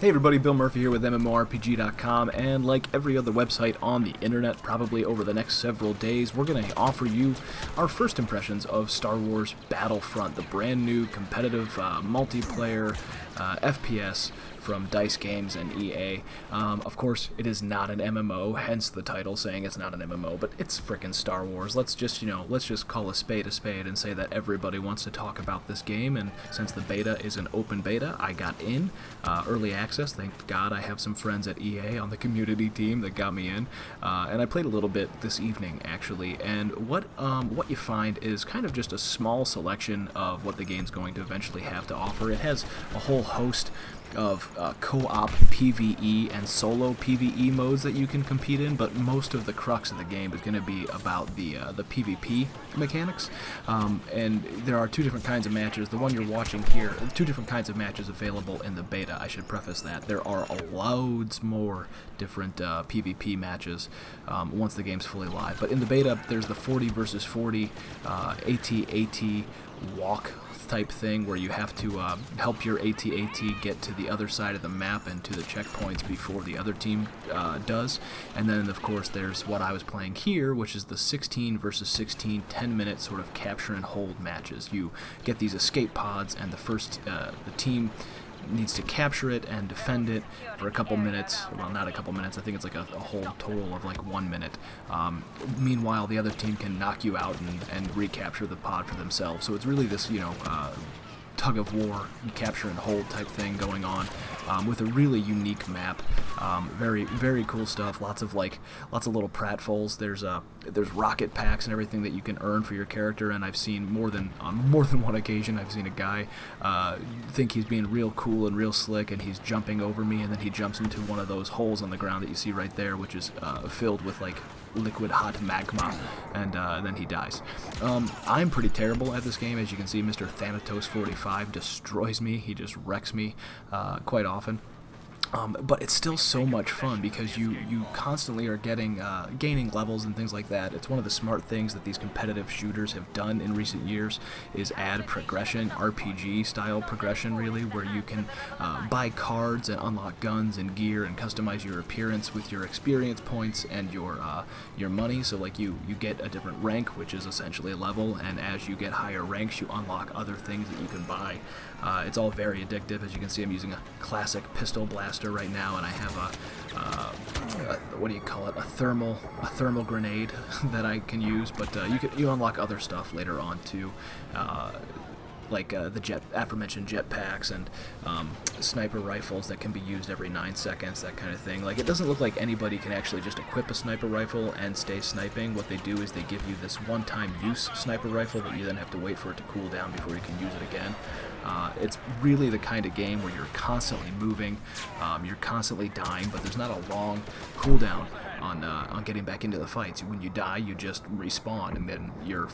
Hey everybody, Bill Murphy here with MMORPG.com, and like every other website on the internet, probably over the next several days, we're going to offer you our first impressions of Star Wars Battlefront, the brand new competitive multiplayer FPS from DICE Games and EA. Of course, it is not an MMO, hence the title saying it's not an MMO, but it's frickin' Star Wars. Let's just call a spade and say that everybody wants to talk about this game, and since the beta is an open beta, I got in early access. Thank God I have some friends at EA on the community team that got me in, and I played a little bit this evening, actually, and what you find is kind of just a small selection of what the game's going to eventually have to offer. It has a whole host of co-op PvE and solo PvE modes that you can compete in, but most of the crux of the game is going to be about the PvP mechanics, and there are two different kinds of matches. The one you're watching here, two different kinds of matches available in the beta. I should preface that. There are loads more different PvP matches once the game's fully live, but in the beta there's the 40 versus 40 AT-AT walk type thing where you have to help your AT-AT get to the other side of the map and to the checkpoints before the other team does. And then of course there's what I was playing here, which is the 16 versus 16 10-minute sort of capture and hold matches. You get these escape pods, and the team needs to capture it and defend it for a couple minutes. Well, not a couple minutes, I think it's like a whole total of like 1 minute. Meanwhile, the other team can knock you out and recapture the pod for themselves. So it's really this, tug of war, capture and hold type thing going on, with a really unique map. Very, very cool stuff. Lots of little pratfalls. There's rocket packs and everything that you can earn for your character. And I've seen on more than one occasion, I've seen a guy think he's being real cool and real slick, and he's jumping over me, and then he jumps into one of those holes on the ground that you see right there, which is filled with like liquid hot magma, and then he dies. I'm pretty terrible at this game. As you can see, Mr. Thanatos45 destroys me. He just wrecks me quite often. But it's still so much fun because you constantly are gaining levels and things like that. It's one of the smart things that these competitive shooters have done in recent years is add progression, RPG style progression really, where you can buy cards and unlock guns and gear and customize your appearance with your experience points and your money. So like you get a different rank, which is essentially a level, and as you get higher ranks you unlock other things that you can buy. It's all very addictive. As you can see, I'm using a classic pistol blaster right now, and I have what do you call it? A thermal grenade that I can use. But you unlock other stuff later on too, like the aforementioned jetpacks and sniper rifles that can be used every 9 seconds, that kind of thing. Like, it doesn't look like anybody can actually just equip a sniper rifle and stay sniping. What they do is they give you this one-time use sniper rifle that you then have to wait for it to cool down before you can use it again. It's really the kind of game where you're constantly moving, you're constantly dying, but there's not a long cooldown on getting back into the fights. When you die, you just respawn, and then you're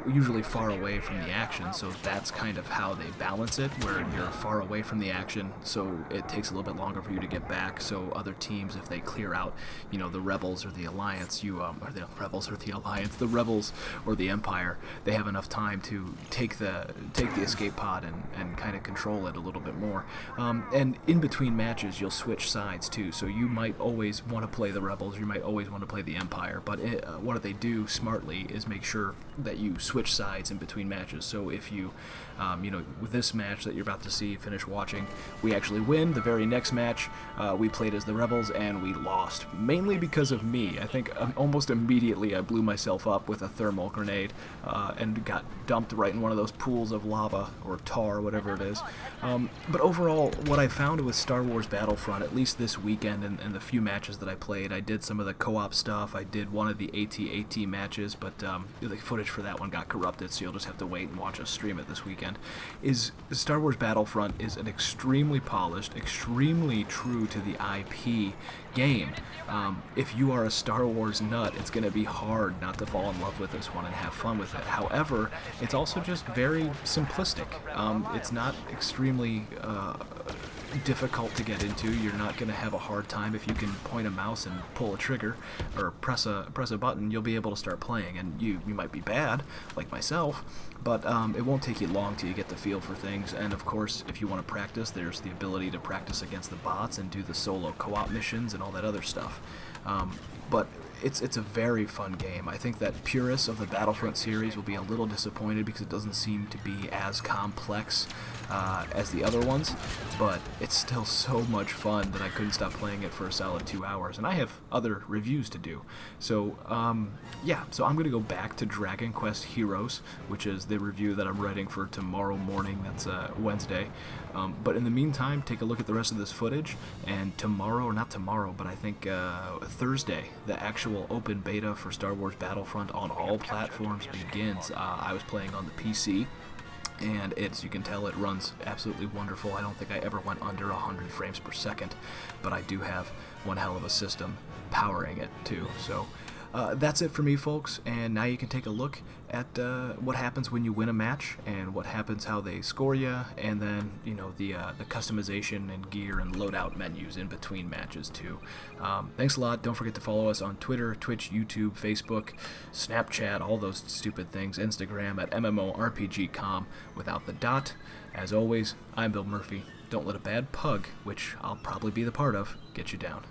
usually far away from the action, so that's kind of how they balance it, where you're far away from the action, so it takes a little bit longer for you to get back, so other teams, if they clear out, the rebels or the alliance, the rebels or the empire, they have enough time to take the escape pod and kind of control it a little bit more. And in between matches, you'll switch sides too, so you might always want to play the rebels, you might always want to play the empire, but what they do smartly is make sure that you switch sides in between matches. So if you with this match that you're about to finish watching, we actually win. The very next match, we played as the rebels and we lost, mainly because of me. I think almost immediately I blew myself up with a thermal grenade and got dumped right in one of those pools of lava or tar, whatever it is. But overall, what I found with Star Wars Battlefront, at least this weekend and the few matches that I played, I did some of the co-op stuff, I did one of the AT-AT matches, but the footage for that one got corrupted, so you'll just have to wait and watch us stream it this weekend. Is Star Wars Battlefront is an extremely polished, extremely true to the IP game. If you are a Star Wars nut, it's going to be hard not to fall in love with this one and have fun with it. However, it's also just very simplistic. It's not extremely difficult to get into. You're not going to have a hard time if you can point a mouse and pull a trigger or press a button. You'll be able to start playing, and you might be bad like myself, but it won't take you long till you get the feel for things. And of course, if you want to practice, there's the ability to practice against the bots and do the solo co-op missions and all that other stuff. But it's a very fun game. I think that purists of the Battlefront series will be a little disappointed because it doesn't seem to be as complex as the other ones, but it's still so much fun that I couldn't stop playing it for a solid 2 hours, and I have other reviews to do. So yeah, so I'm going to go back to Dragon Quest Heroes, which is the review that I'm writing for tomorrow morning. That's Wednesday. But in the meantime, take a look at the rest of this footage, and tomorrow, or not tomorrow, but I think Thursday, the actual open beta for Star Wars Battlefront on all platforms begins. I was playing on the PC, and as you can tell, it runs absolutely wonderful. I don't think I ever went under 100 frames per second, but I do have one hell of a system powering it too. So that's it for me, folks, and now you can take a look at what happens when you win a match, and what happens, how they score you, and then, you know, the customization and gear and loadout menus in between matches too. Thanks a lot. Don't forget to follow us on Twitter, Twitch, YouTube, Facebook, Snapchat, all those stupid things, Instagram at MMORPG.com without the dot. As always, I'm Bill Murphy. Don't let a bad pug, which I'll probably be the part of, get you down.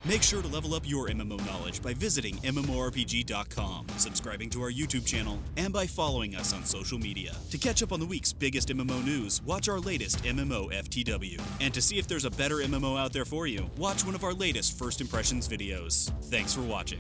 Make sure to level up your MMO knowledge by visiting MMORPG.com, subscribing to our YouTube channel, and by following us on social media. To catch up on the week's biggest MMO news, watch our latest MMO FTW. And to see if there's a better MMO out there for you, watch one of our latest First Impressions videos. Thanks for watching.